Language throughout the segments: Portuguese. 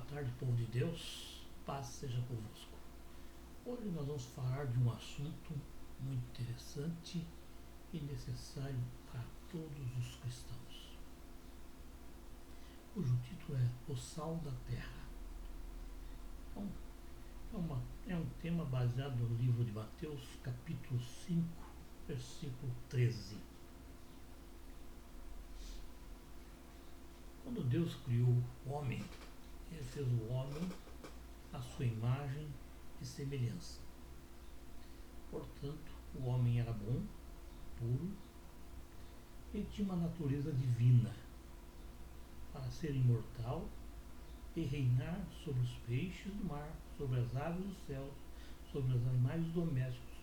tarde, povo de Deus, paz seja convosco. Hoje nós vamos falar de um assunto muito interessante e necessário para todos os cristãos, cujo título é O Sal da Terra. Bom, é um tema baseado no livro de Mateus, capítulo 5, versículo 13. Quando Deus criou o homem, Ele fez o homem à sua imagem e semelhança. Portanto, o homem era bom, puro, e tinha uma natureza divina para ser imortal e reinar sobre os peixes do mar, sobre as aves dos céus, sobre os animais domésticos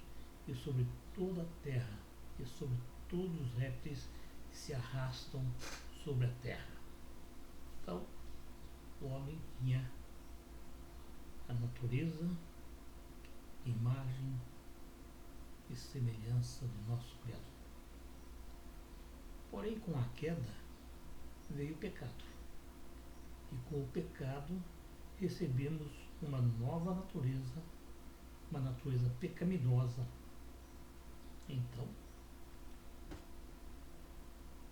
e sobre toda a terra e sobre todos os répteis que se arrastam sobre a terra. Então, o homem tinha a natureza, imagem e semelhança do nosso Criador. Porém, com a queda veio o pecado. E com o pecado recebemos uma nova natureza, uma natureza pecaminosa. Então,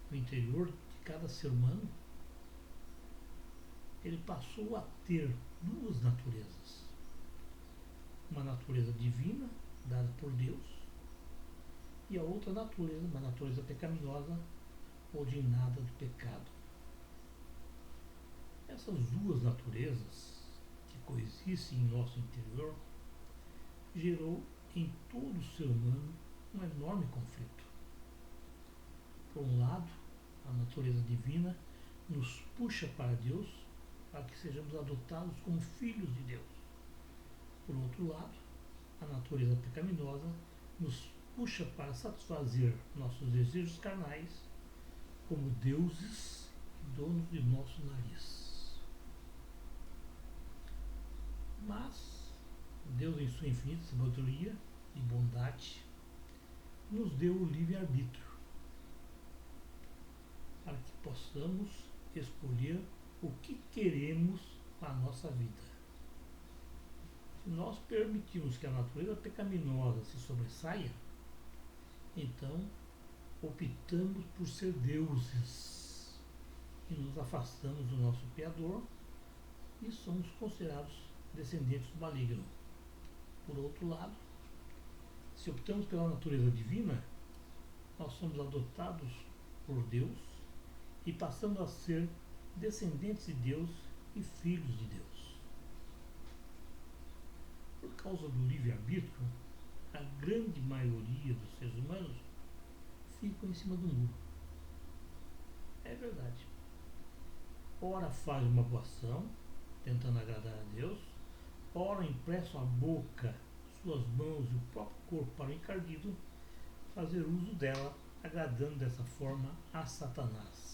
no interior de cada ser humano, ele passou a ter duas naturezas. Uma natureza divina, dada por Deus, e a outra natureza, uma natureza pecaminosa, originada do pecado. Essas duas naturezas que coexistem em nosso interior gerou em todo o ser humano um enorme conflito. Por um lado, a natureza divina nos puxa para Deus para que sejamos adotados como filhos de Deus. Por outro lado, a natureza pecaminosa nos puxa para satisfazer nossos desejos carnais como deuses e donos de nosso nariz. Mas Deus, em sua infinita sabedoria e bondade, nos deu o livre-arbítrio para que possamos escolher o que queremos para a nossa vida. Se nós permitirmos que a natureza pecaminosa se sobressaia, então optamos por ser deuses e nos afastamos do nosso Criador e somos considerados descendentes do maligno. Por outro lado, se optamos pela natureza divina, nós somos adotados por Deus e passamos a ser descendentes de Deus e filhos de Deus. Por causa do livre-arbítrio, a grande maioria dos seres humanos ficam em cima do muro. É verdade. Ora faz uma boa ação, tentando agradar a Deus, ora emprestam a boca, suas mãos e o próprio corpo para o encardido, fazer uso dela, agradando dessa forma a Satanás.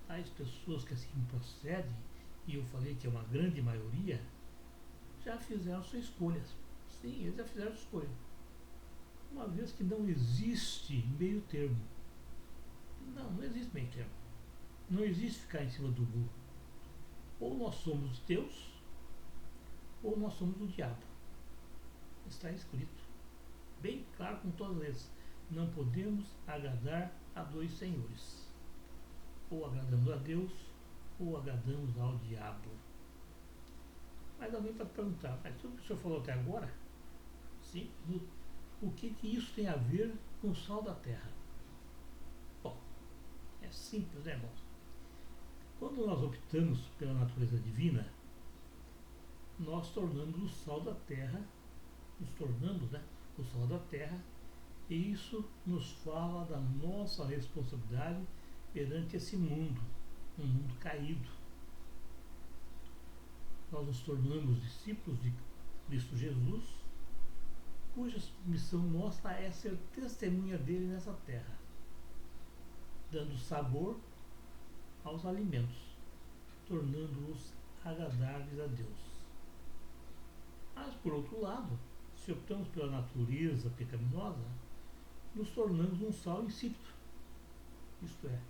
Tais pessoas que assim procedem, e eu falei que é uma grande maioria, já fizeram suas escolhas. Sim, eles já fizeram sua escolha. Uma vez que não existe meio termo. Não existe meio termo. Não existe ficar em cima do muro. Ou nós somos Deus, ou nós somos o diabo. Está escrito, bem claro com todas as letras. Não podemos agradar a dois senhores. Ou agradamos a Deus, ou agradamos ao diabo. Mas alguém pode perguntar, mas tudo que o senhor falou até agora, sim, o que isso tem a ver com o sal da terra? Bom, é simples, né, irmãos? Quando nós optamos pela natureza divina, nós tornamos o sal da terra, o sal da terra, e isso nos fala da nossa responsabilidade perante esse mundo, um mundo caído. Nós nos tornamos discípulos de Cristo Jesus, cuja missão nossa é ser testemunha dele nessa terra, dando sabor aos alimentos, tornando-os agradáveis a Deus. Mas, por outro lado, se optamos pela natureza pecaminosa, nos tornamos um sal insípido, isto é,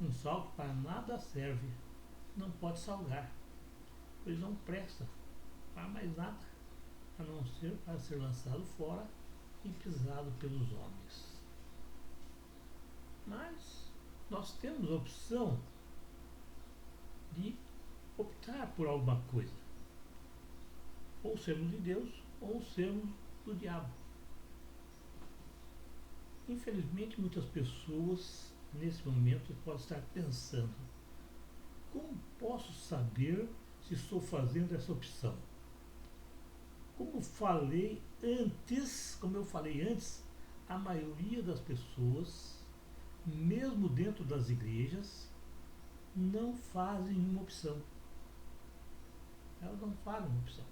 um sal que para nada serve, não pode salgar, pois não presta para mais nada, a não ser para ser lançado fora e pisado pelos homens. Mas nós temos a opção de optar por alguma coisa, ou sermos de Deus ou sermos do diabo. Infelizmente, muitas pessoas nesse momento podem estar pensando: como posso saber se estou fazendo essa opção? Como eu falei antes, a maioria das pessoas, mesmo dentro das igrejas, não fazem uma opção. Elas não fazem uma opção.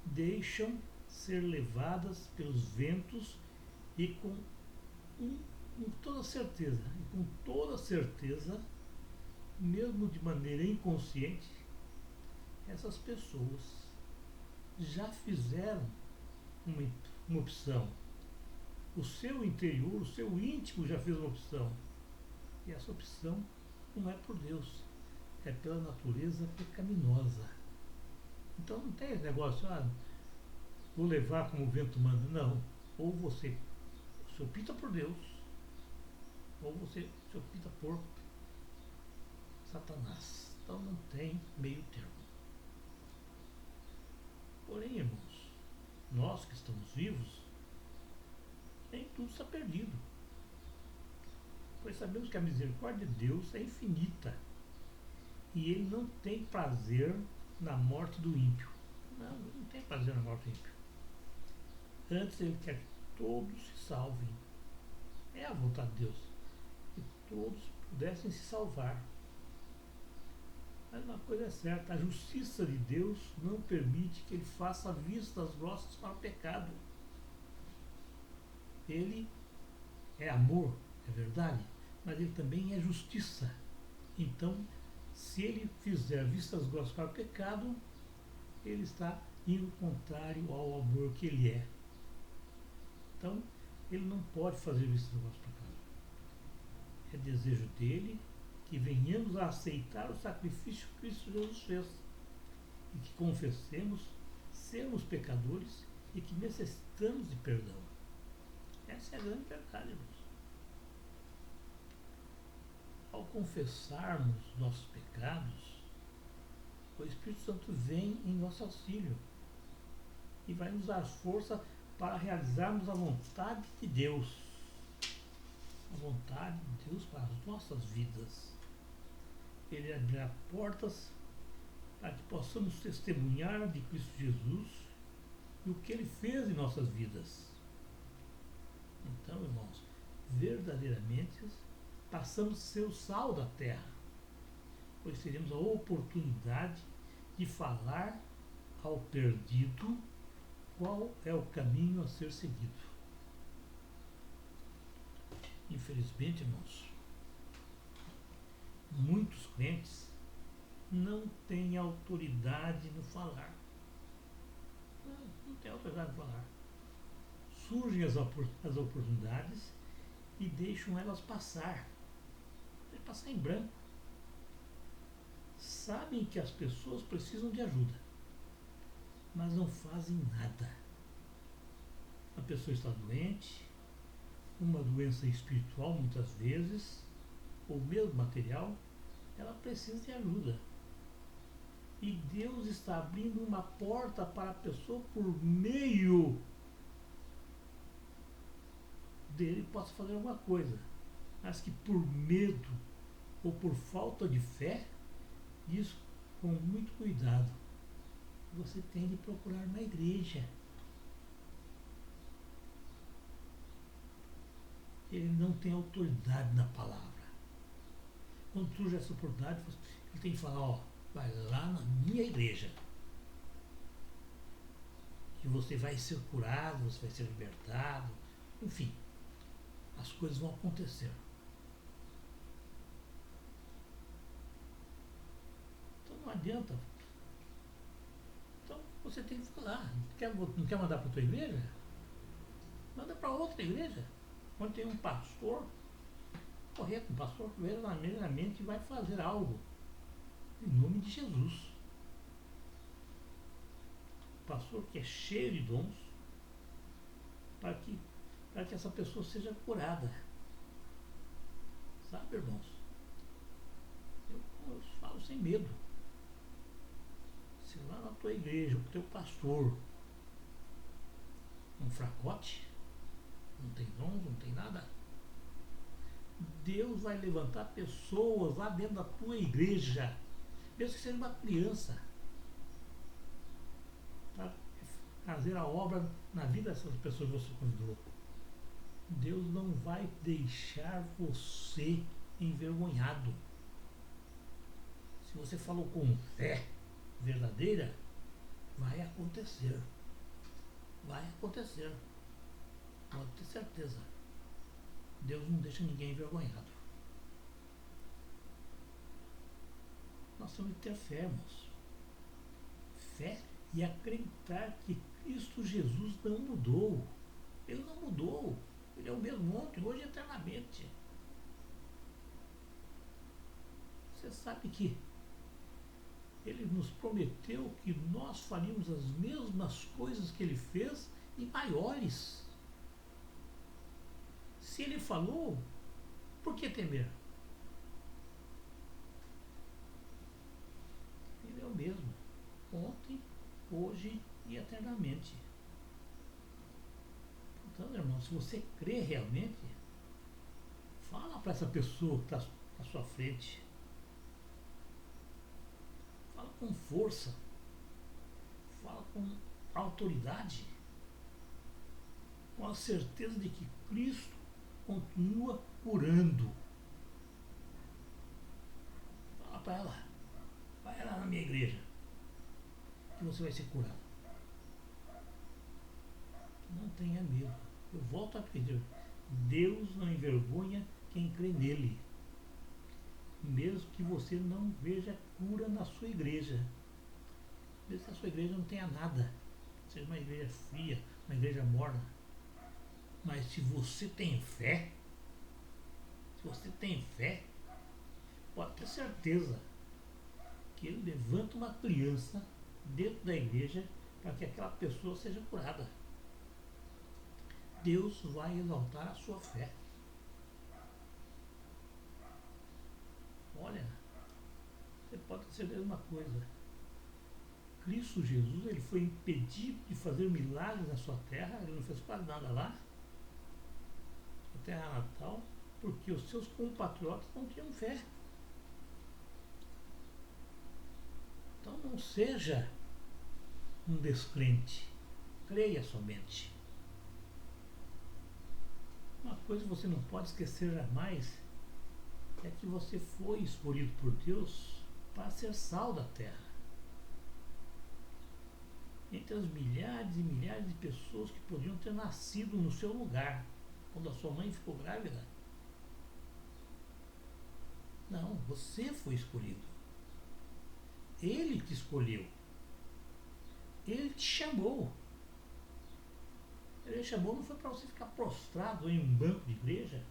Deixam ser levadas pelos ventos e com toda certeza, mesmo de maneira inconsciente, essas pessoas já fizeram uma opção. O seu interior, o seu íntimo já fez uma opção. E essa opção não é por Deus, é pela natureza pecaminosa. Então não tem esse negócio, vou levar como o vento manda. Não. Ou você se opta por Deus, ou você se opta por Satanás. Então não tem meio termo. Porém, irmãos, nós que estamos vivos, nem tudo está perdido. Pois sabemos que a misericórdia de Deus é infinita. E Ele não tem prazer na morte do ímpio. Não tem prazer na morte do ímpio. Antes Ele quer que todos se salvem. É a vontade de Deus. Que todos pudessem se salvar. Mas uma coisa é certa, a justiça de Deus não permite que Ele faça vistas grossas para o pecado. Ele é amor, é verdade, mas Ele também é justiça. Então, se Ele fizer vistas grossas para o pecado, Ele está indo contrário ao amor que Ele é. Então, Ele não pode fazer vistas grossas para o pecado. É desejo dEle que venhamos a aceitar o sacrifício que Cristo Jesus fez e que confessemos sermos pecadores e que necessitamos de perdão. Essa é a grande verdade, irmãos. Ao confessarmos nossos pecados, o Espírito Santo vem em nosso auxílio e vai nos dar força para realizarmos a vontade de Deus. A vontade de Deus para as nossas vidas. Ele abrirá portas para que possamos testemunhar de Cristo Jesus e o que Ele fez em nossas vidas. Então, irmãos, verdadeiramente passamos a ser o sal da terra, pois teremos a oportunidade de falar ao perdido qual é o caminho a ser seguido. Infelizmente, irmãos, muitos crentes não têm autoridade no falar. Não tem autoridade no falar. Surgem as oportunidades e deixam elas passar. Passar em branco. Sabem que as pessoas precisam de ajuda, mas não fazem nada. A pessoa está doente, uma doença espiritual muitas vezes, ou mesmo material, ela precisa de ajuda. E Deus está abrindo uma porta para a pessoa por meio dele possa fazer alguma coisa. Mas que por medo ou por falta de fé, isso com muito cuidado, você tem de procurar na igreja. Ele não tem autoridade na palavra. Quando surge essa oportunidade, ele tem que falar, vai lá na minha igreja. Que você vai ser curado, você vai ser libertado, enfim, as coisas vão acontecer. Então não adianta. Então você tem que falar. Não quer mandar para a tua igreja? Manda para outra igreja. Quando tem um pastor, correr com o pastor, verdadeiramente vai fazer algo. Em nome de Jesus. Pastor que é cheio de dons, para que essa pessoa seja curada. Sabe, irmãos? Eu falo sem medo. Se lá na tua igreja, o teu pastor, um fracote, não tem dons, não tem nada, Deus vai levantar pessoas lá dentro da tua igreja, mesmo que seja uma criança, para fazer a obra na vida dessas pessoas que você convidou. Deus não vai deixar você envergonhado. Se você falou com fé verdadeira, vai acontecer. Vai acontecer. Pode ter certeza. Deus não deixa ninguém envergonhado. Nós temos que ter fé, irmãos. Fé e acreditar que Cristo Jesus não mudou. Ele não mudou. Ele é o mesmo ontem, hoje e eternamente. Você sabe que Ele nos prometeu que nós faríamos as mesmas coisas que Ele fez e maiores. Se Ele falou, por que temer? Ele é o mesmo, ontem, hoje e eternamente. Portanto, irmão, se você crê realmente, fala para essa pessoa que está à sua frente. Fala com força. Fala com autoridade. Com a certeza de que Cristo continua curando. Fala para ela. Vai lá na minha igreja. Que você vai ser curado. Não tenha medo. Eu volto a pedir. Deus não envergonha quem crê nele. Mesmo que você não veja cura na sua igreja. Mesmo que a sua igreja não tenha nada. Seja uma igreja fria, uma igreja morna. Mas se você tem fé, pode ter certeza que ele levanta uma criança dentro da igreja para que aquela pessoa seja curada. Deus vai exaltar a sua fé. Olha, você pode ter certeza de uma coisa. Cristo Jesus, ele foi impedido de fazer milagres na sua terra, ele não fez quase nada lá, na terra natal, porque os seus compatriotas não tinham fé. Então não seja um descrente, creia somente. Uma coisa que você não pode esquecer jamais é que você foi escolhido por Deus para ser sal da terra. Entre as milhares e milhares de pessoas que podiam ter nascido no seu lugar, quando a sua mãe ficou grávida. Não, você foi escolhido. Ele te escolheu. Ele te chamou. Ele te chamou não foi para você ficar prostrado em um banco de igreja.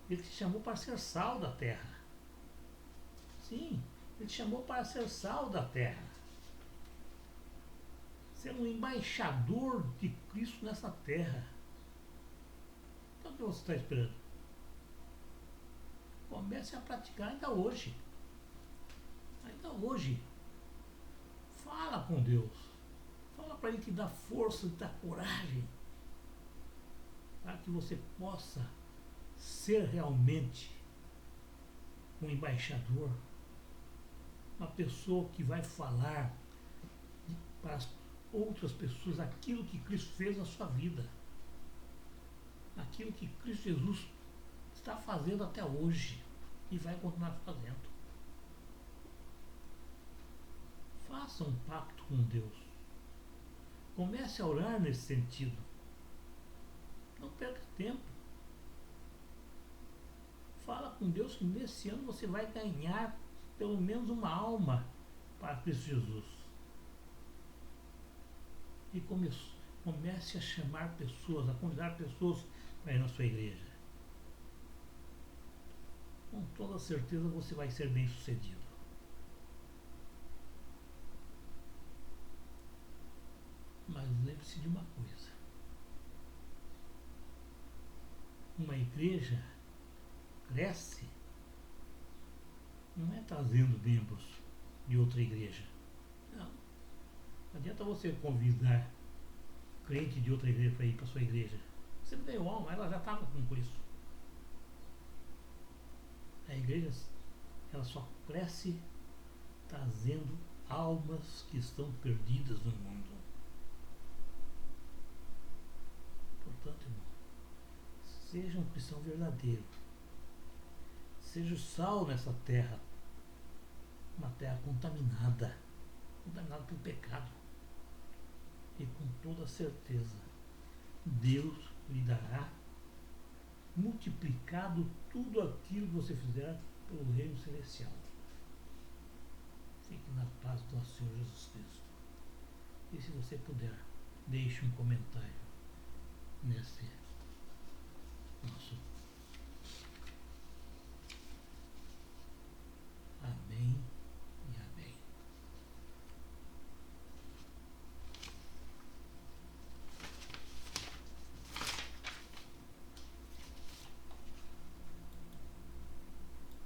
Ele te chamou para ser sal da terra. Sim, ele te chamou para ser sal da terra. Ser um embaixador de Cristo nessa terra. Então o que você está esperando? Comece a praticar ainda hoje. Ainda hoje. Fala com Deus. Fala para Ele te dar força, te dar coragem. Para que você possa ser realmente um embaixador. Uma pessoa que vai falar para as outras pessoas aquilo que Cristo fez na sua vida. Aquilo que Cristo Jesus está fazendo até hoje e vai continuar fazendo. Faça um pacto com Deus. Comece a orar nesse sentido. Não perca tempo. Fala com Deus que nesse ano você vai ganhar pelo menos uma alma para Cristo Jesus. E comece a chamar pessoas, a convidar pessoas para ir na sua igreja. Com toda certeza você vai ser bem sucedido. Mas lembre-se de uma coisa: uma igreja cresce não é trazendo membros de outra igreja. Não. Não adianta você convidar crente de outra igreja para ir para sua igreja. Você não ganhou alma, ela já estava com isso. A igreja, ela só cresce trazendo almas que estão perdidas no mundo. Portanto, irmão, seja um cristão verdadeiro. Seja o sal nessa terra, uma terra contaminada pelo pecado. E com toda certeza, Deus lhe dará multiplicado tudo aquilo que você fizer pelo reino celestial. Fique na paz do nosso Senhor Jesus Cristo. E se você puder, deixe um comentário nesse nosso